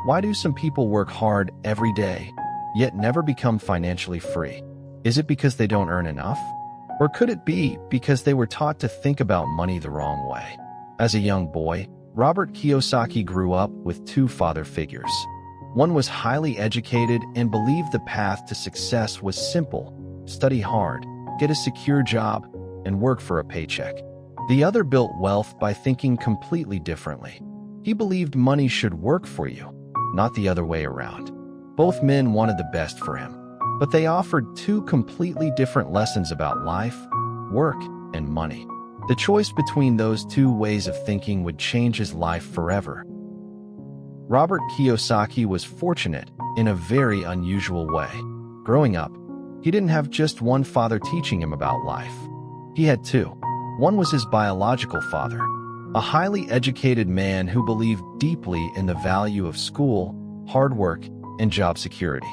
Why do some people work hard every day, yet never become financially free? Is it because they don't earn enough? Or could it be because they were taught to think about money the wrong way? As a young boy, Robert Kiyosaki grew up with two father figures. One was highly educated and believed the path to success was simple: study hard, get a secure job, and work for a paycheck. The other built wealth by thinking completely differently. He believed money should work for you, not the other way around. Both men wanted the best for him, but they offered two completely different lessons about life, work, and money. The choice between those two ways of thinking would change his life forever. Robert Kiyosaki was fortunate in a very unusual way. Growing up, he didn't have just one father teaching him about life. He had two. One was his biological father, a highly educated man who believed deeply in the value of school, hard work, and job security.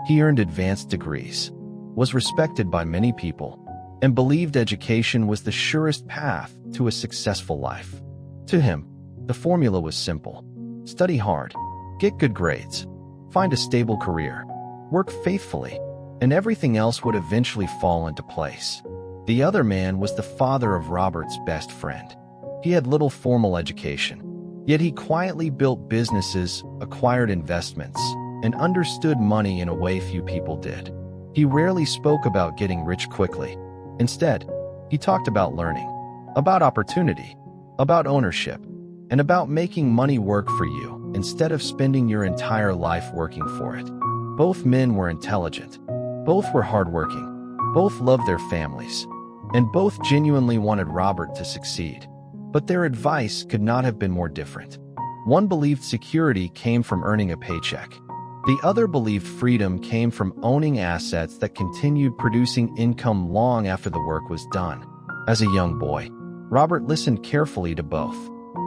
He earned advanced degrees, was respected by many people, and believed education was the surest path to a successful life. To him, the formula was simple: study hard, get good grades, find a stable career, work faithfully, and everything else would eventually fall into place. The other man was the father of Robert's best friend. He had little formal education, yet he quietly built businesses, acquired investments, and understood money in a way few people did. He rarely spoke about getting rich quickly. Instead, he talked about learning, about opportunity, about ownership, and about making money work for you instead of spending your entire life working for it. Both men were intelligent, both were hardworking, both loved their families, and both genuinely wanted Robert to succeed. But their advice could not have been more different. One believed security came from earning a paycheck. The other believed freedom came from owning assets that continued producing income long after the work was done. As a young boy, Robert listened carefully to both.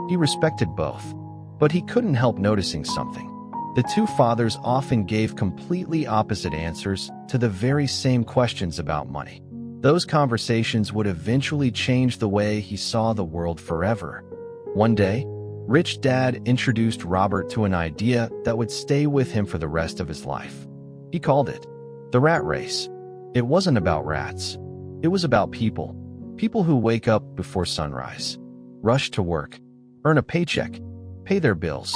He respected both, but he couldn't help noticing something. The two fathers often gave completely opposite answers to the very same questions about money. Those conversations would eventually change the way he saw the world forever. One day, Rich Dad introduced Robert to an idea that would stay with him for the rest of his life. He called it the rat race. It wasn't about rats. It was about people. People who wake up before sunrise, rush to work, earn a paycheck, pay their bills,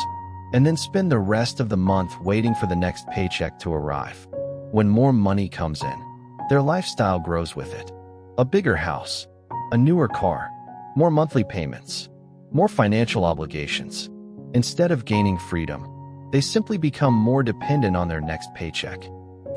and then spend the rest of the month waiting for the next paycheck to arrive. When more money comes in, their lifestyle grows with it. A bigger house, a newer car, more monthly payments, more financial obligations. Instead of gaining freedom, they simply become more dependent on their next paycheck.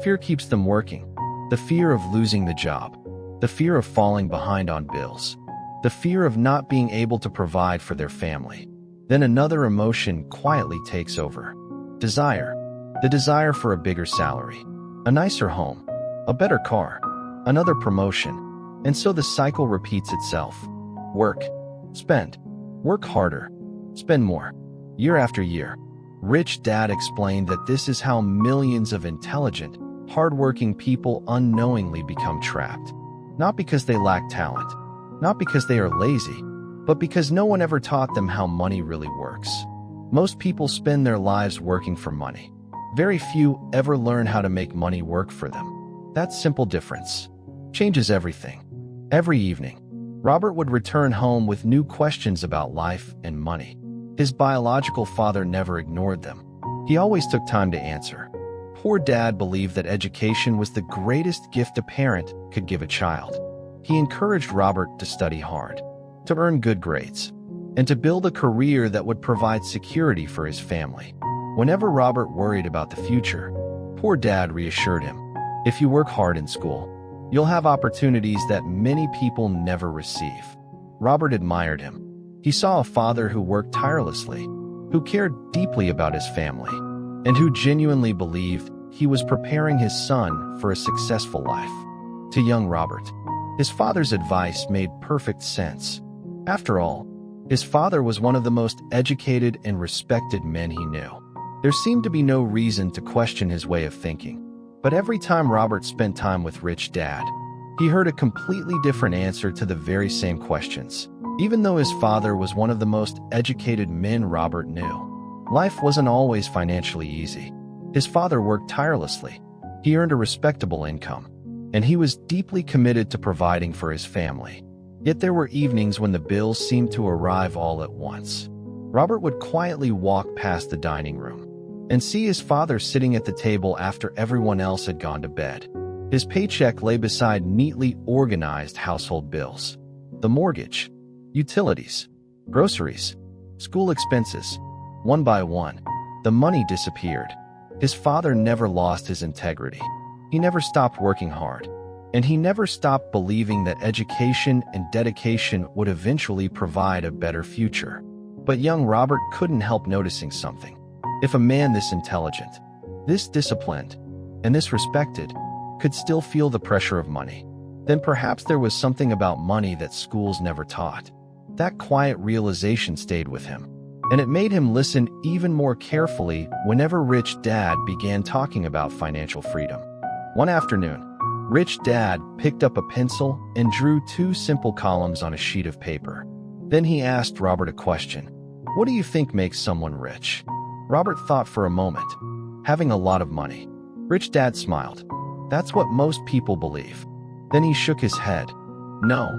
Fear keeps them working. The fear of losing the job, the fear of falling behind on bills, the fear of not being able to provide for their family. Then another emotion quietly takes over. Desire. The desire for a bigger salary, a nicer home, a better car, another promotion. And so the cycle repeats itself. Work, spend, work harder, spend more. Year after year, Rich Dad explained that this is how millions of intelligent, hardworking people unknowingly become trapped. Not because they lack talent, not because they are lazy, but because no one ever taught them how money really works. Most people spend their lives working for money. Very few ever learn how to make money work for them. That simple difference changes everything. Every evening, Robert would return home with new questions about life and money. His biological father never ignored them. He always took time to answer. Poor Dad believed that education was the greatest gift a parent could give a child. He encouraged Robert to study hard, to earn good grades, and to build a career that would provide security for his family. Whenever Robert worried about the future, poor Dad reassured him, "If you work hard in school, you'll have opportunities that many people never receive." Robert admired him. He saw a father who worked tirelessly, who cared deeply about his family, and who genuinely believed he was preparing his son for a successful life. To young Robert, his father's advice made perfect sense. After all, his father was one of the most educated and respected men he knew. There seemed to be no reason to question his way of thinking. But every time Robert spent time with Rich Dad, he heard a completely different answer to the very same questions. Even though his father was one of the most educated men Robert knew, Life wasn't always financially easy. His father worked tirelessly. He earned a respectable income, and he was deeply committed to providing for his family. Yet there were evenings when the bills seemed to arrive all at once. Robert would quietly walk past the dining room and see his father sitting at the table after everyone else had gone to bed. His paycheck lay beside neatly organized household bills. The mortgage, utilities, groceries, school expenses. One by one, the money disappeared. His father never lost his integrity. He never stopped working hard, and he never stopped believing that education and dedication would eventually provide a better future. But young Robert couldn't help noticing something. If a man this intelligent, this disciplined, and this respected could still feel the pressure of money, then perhaps there was something about money that schools never taught. That quiet realization stayed with him, and it made him listen even more carefully whenever Rich Dad began talking about financial freedom. One afternoon, Rich Dad picked up a pencil and drew 2 simple columns on a sheet of paper. Then he asked Robert a question. "What do you think makes someone rich?" Robert thought for a moment. "Having a lot of money." Rich Dad smiled. "That's what most people believe." Then he shook his head. "No."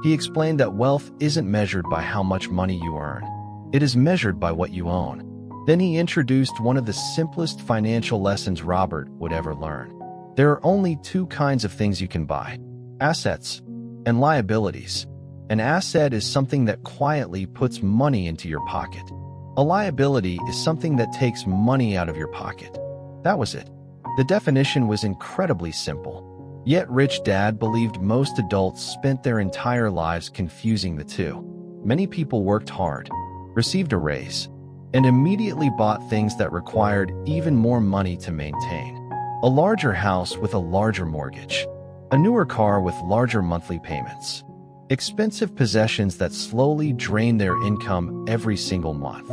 He explained that wealth isn't measured by how much money you earn. It is measured by what you own. Then he introduced one of the simplest financial lessons Robert would ever learn. There are only 2 kinds of things you can buy: assets and liabilities. An asset is something that quietly puts money into your pocket. A liability is something that takes money out of your pocket. That was it. The definition was incredibly simple. Yet Rich Dad believed most adults spent their entire lives confusing the two. Many people worked hard, received a raise, and immediately bought things that required even more money to maintain. A larger house with a larger mortgage, a newer car with larger monthly payments, expensive possessions that slowly drained their income every single month.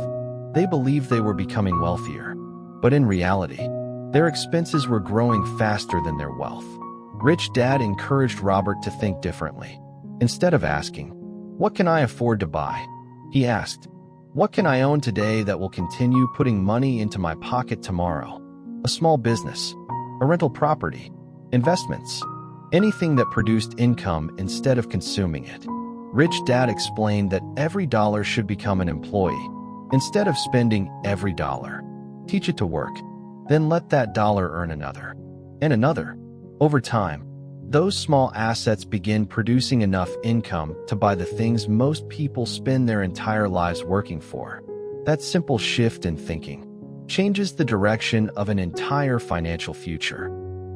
They believed they were becoming wealthier, but in reality, their expenses were growing faster than their wealth. Rich Dad encouraged Robert to think differently. Instead of asking, "What can I afford to buy?" he asked, "What can I own today that will continue putting money into my pocket tomorrow?" A small business, a rental property, investments, anything that produced income instead of consuming it. Rich Dad explained that every dollar should become an employee. Instead of spending every dollar, teach it to work. Then let that dollar earn another, and another. Over time, those small assets begin producing enough income to buy the things most people spend their entire lives working for. That simple shift in thinking changes the direction of an entire financial future.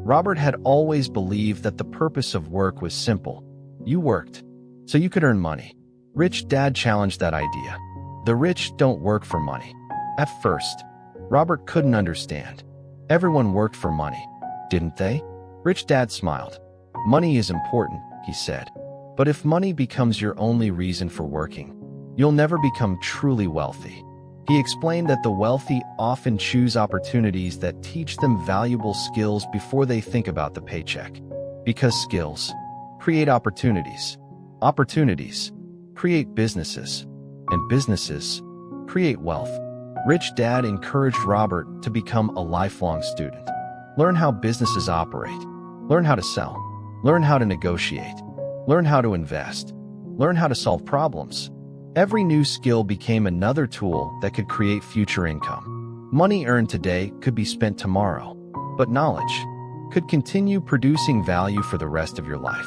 Robert had always believed that the purpose of work was simple. You worked so you could earn money. Rich Dad challenged that idea. The rich don't work for money. At first, Robert couldn't understand. Everyone worked for money, didn't they? Rich Dad smiled. "Money is important," he said. "But if money becomes your only reason for working, you'll never become truly wealthy." He explained that the wealthy often choose opportunities that teach them valuable skills before they think about the paycheck. Because skills create opportunities. Opportunities create businesses. And businesses create wealth. Rich Dad encouraged Robert to become a lifelong student. Learn how businesses operate. Learn how to sell. Learn how to negotiate. Learn how to invest. Learn how to solve problems. Every new skill became another tool that could create future income. Money earned today could be spent tomorrow, but knowledge could continue producing value for the rest of your life.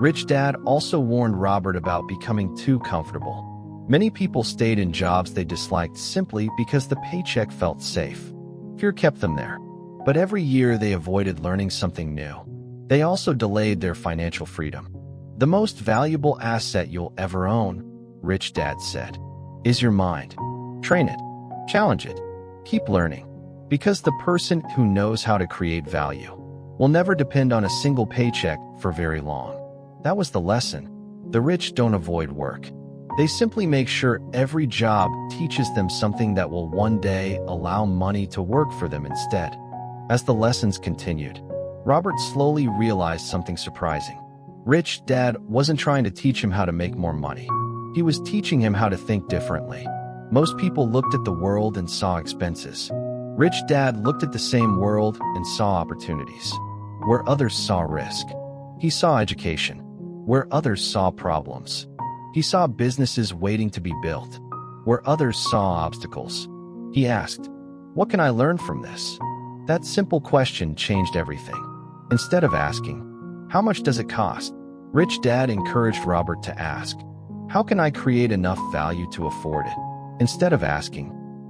Rich Dad also warned Robert about becoming too comfortable. Many people stayed in jobs they disliked simply because the paycheck felt safe. Fear kept them there. But every year they avoided learning something new. They also delayed their financial freedom. "The most valuable asset you'll ever own," Rich Dad said, "is your mind. Train it. Challenge it. Keep learning. Because the person who knows how to create value will never depend on a single paycheck for very long." That was the lesson. The rich don't avoid work. They simply make sure every job teaches them something that will one day allow money to work for them instead. As the lessons continued, Robert slowly realized something surprising. Rich Dad wasn't trying to teach him how to make more money. He was teaching him how to think differently. Most people looked at the world and saw expenses. Rich Dad looked at the same world and saw opportunities. Where others saw risk, he saw education. Where others saw problems, he saw businesses waiting to be built. Where others saw obstacles, he asked, "What can I learn from this?" That simple question changed everything. Instead of asking, "How much does it cost?" Rich Dad encouraged Robert to ask, "How can I create enough value to afford it?" Instead of asking,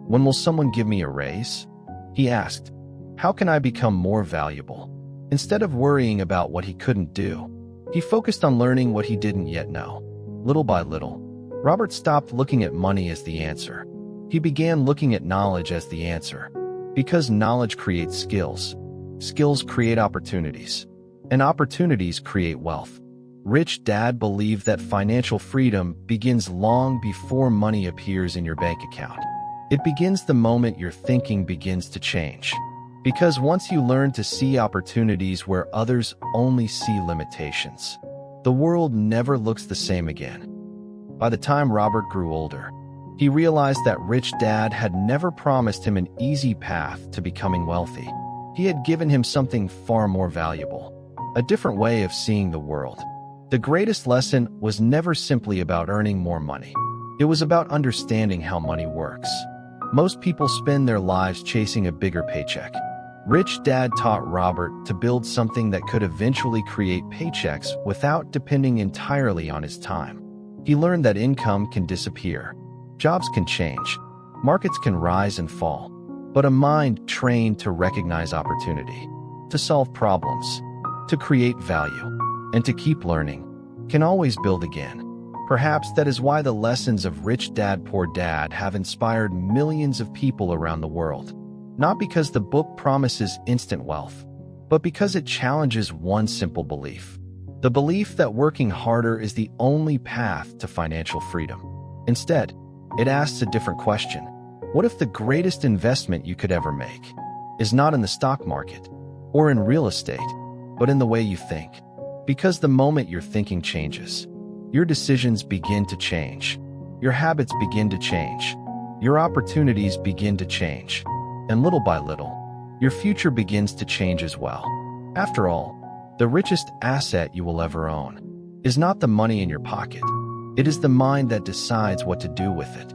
"When will someone give me a raise?" he asked, "How can I become more valuable?" Instead of worrying about what he couldn't do, he focused on learning what he didn't yet know. Little by little, Robert stopped looking at money as the answer. He began looking at knowledge as the answer. Because knowledge creates skills. Skills create opportunities. And opportunities create wealth. Rich Dad believed that financial freedom begins long before money appears in your bank account. It begins the moment your thinking begins to change. Because once you learn to see opportunities where others only see limitations, the world never looks the same again. By the time Robert grew older, he realized that Rich Dad had never promised him an easy path to becoming wealthy. He had given him something far more valuable, a different way of seeing the world. The greatest lesson was never simply about earning more money. It was about understanding how money works. Most people spend their lives chasing a bigger paycheck. Rich Dad taught Robert to build something that could eventually create paychecks without depending entirely on his time. He learned that income can disappear. Jobs can change. Markets can rise and fall. But a mind trained to recognize opportunity, to solve problems, to create value, and to keep learning, can always build again. Perhaps that is why the lessons of Rich Dad Poor Dad have inspired millions of people around the world. Not because the book promises instant wealth, but because it challenges one simple belief. The belief that working harder is the only path to financial freedom. Instead, it asks a different question. What if the greatest investment you could ever make is not in the stock market or in real estate, but in the way you think? Because the moment your thinking changes, your decisions begin to change, your habits begin to change, your opportunities begin to change, and little by little, your future begins to change as well. After all, the richest asset you will ever own is not the money in your pocket. It is the mind that decides what to do with it.